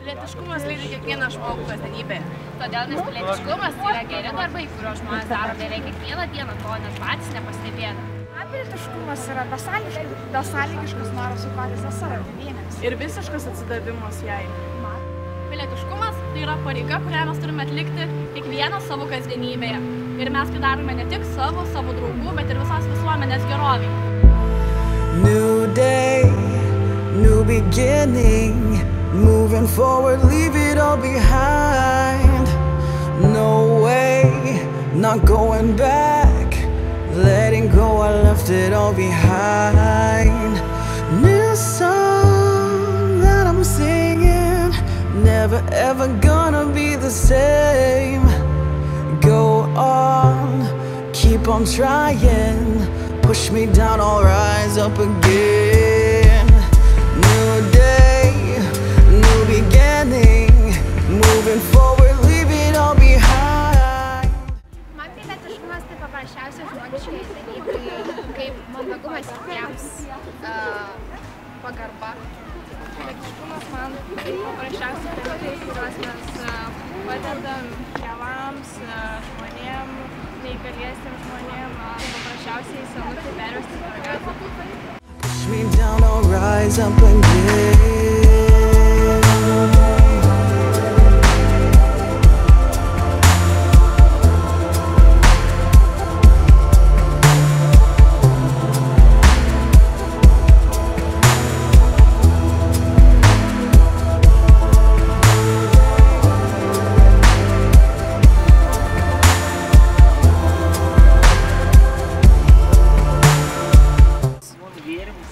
Pilietiškumas lydi kiekvieną žmogų kasdienybėje. Todėl, nes pilietiškumas tai yra geri darbai, kuriuos žmonės daro beveik kiekvieną dieną, to net patys nepastebėdami. Pilietiškumas yra besąlygiškas noras aukoti savo tėvynės. Ir visiškas atsidavimas jai. Pilietiškumas tai yra pareiga, kurią mes turime atlikti kiekvieną savo kasdienybėje. Ir mes tai darome ne tik savo draugų, bet ir visos visuomenės geroviai. New day, new beginning, moving forward, leave it all behind. No way, not going back, letting go, I left it all behind. New song that I'm singing, never ever gonna be the same. Go on, keep on trying, push me down, I'll rise up again. New day, new beginning, moving forward, leave it all behind. Man pilietiškumas tai paprasčiausiai žmogiškai dalykai, kaip mandagumas kitiems, pagarba. Pilietiškumas man tai paprasčiausiai dalykai, kuriuos mes padedam tėvams, žmonėm, neįgaliesiems žmonėm, paprasčiausiai senutį pervesti per gatvę. Push me down, I'll rise up again.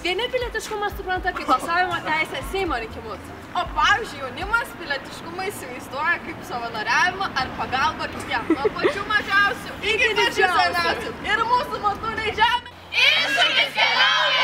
Vieni pilietiškumą supranta kaip balsavimo teisę Seimo rinkimus, o pavyzdžiui jaunimas pilietiškumą įsivaizduoja kaip savanoriavimą ar pagalbą kitiems, nuo pačių mažiausių iki pačių seniausių. Ir mūsų motuliai žemė. Iššūkis keliauja!